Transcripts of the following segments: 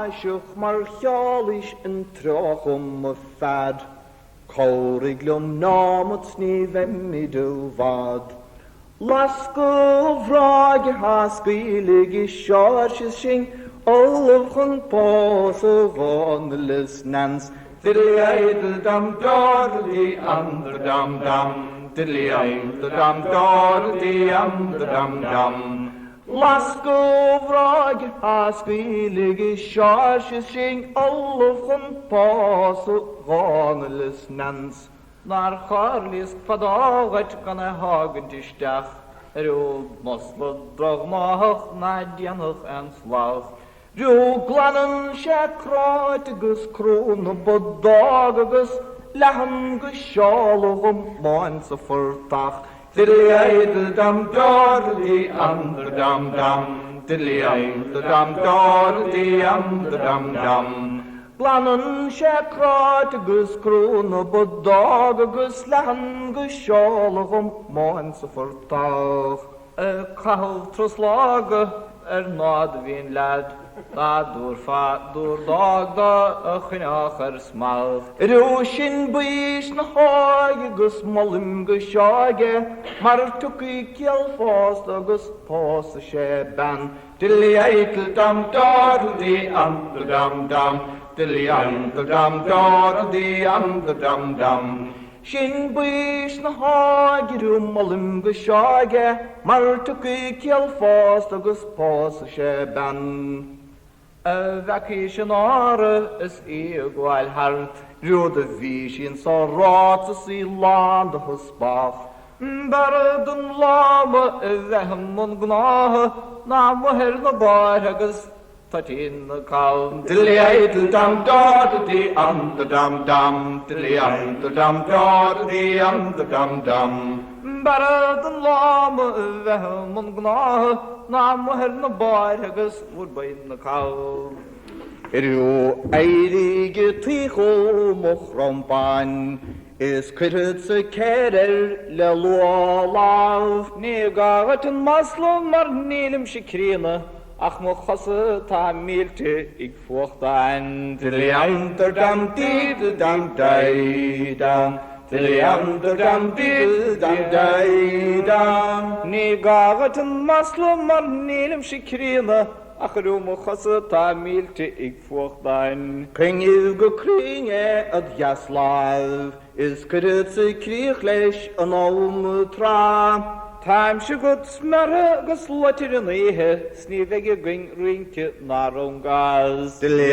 Aisiwch mar cheolis yn troch y ffad. Cawriglwm nomot ni femid o fad. Lasgo vrag hasgwylig I siarches sy'n olwch yn pos o vonlys nans. Diddly idle dum dordly the dum dum. Diddly idle dum dordly the dum dum. Lasgo vrag hasgwylig siarches sy'n olwch yn pos o vonlys nans. Naar charlis fadagait gan hagen distach. Mosle drogmach na dianach en slag. Glannen kruit kroon bodagus lachen gesjalogum moins vertach. Diddly idle dum dordly the dum dum. Diddly idle dum dordly the dum dum. Glannen kruit kroon bodagus lachen gesjalogum moins vertach. Kahel troslage nod vin lad. Da door dag da chinacher smal. Roshin buis na haage gus molim gushaage. Mar tuki kiel fast agus pos she ban. Diddly idle dum dordly the dum dum. Diddly the dum dordly the dum dum. Shin buis na haage molim gushaage. Mar tuki kiel fast agus pos she ban. Vacation are is equal hart. Rode vision so rot to see land of spach. Barden lama vehmon gnah. Na moher no barhagus tatin the cow. Diddly idle dum dordly the dum dum. Diddly idle dum dordly the dum dum. Barden lama vehmon gnah. Na moher no barhagus would by the cow. Eilige ticho mochrampan is critted se kerer le law Negagat en maslum mar nelim shikrina ach mochasse ta milte ik vochtan Diddly dum did dum day dum Diddly dum did dum day dum Negagat en maslum mar nelim shikrina Achrum chasse ta milte ik vochtan. Kring go kringe ad jaslav is krit se krieglesh an tra. Time she got smerre geslatter in ehe snivege ging rinke narungas. Diddly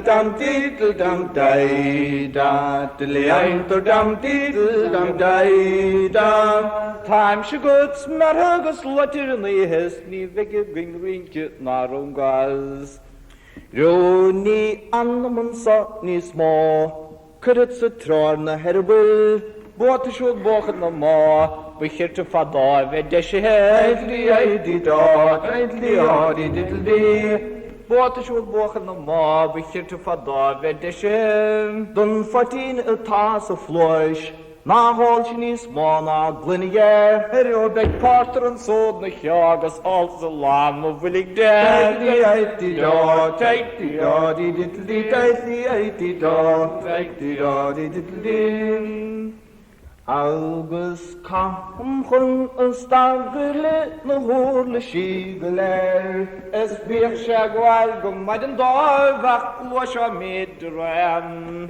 dum diddle dum day da. Diddly dum diddle dum day da. Time she got smerre geslatter in ehe snivege ging rinke narungas. Roni anman sa ni små. Krit se trarna herbel. Båt sjod båken na ma. Becher te fada ve deshe Diddly da. Diddly diddly. Båt sjod båken na ma. Becher te fada ve deshe. Dun fatin tas of flush. Na holchinis mana glinige. Beg parter en sod na jagas als de lam of willig der. Diddly da. Diddly da. Diddly. August kam hun en starvele na horle shigeler. Es bir shagwal gum maden da vak washa midram.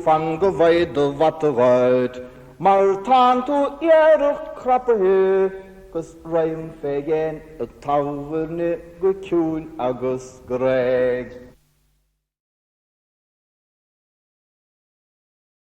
Fange weide watterwald. Mal tanto erucht krappe. Gus reim fegen a taverne gukun August greg.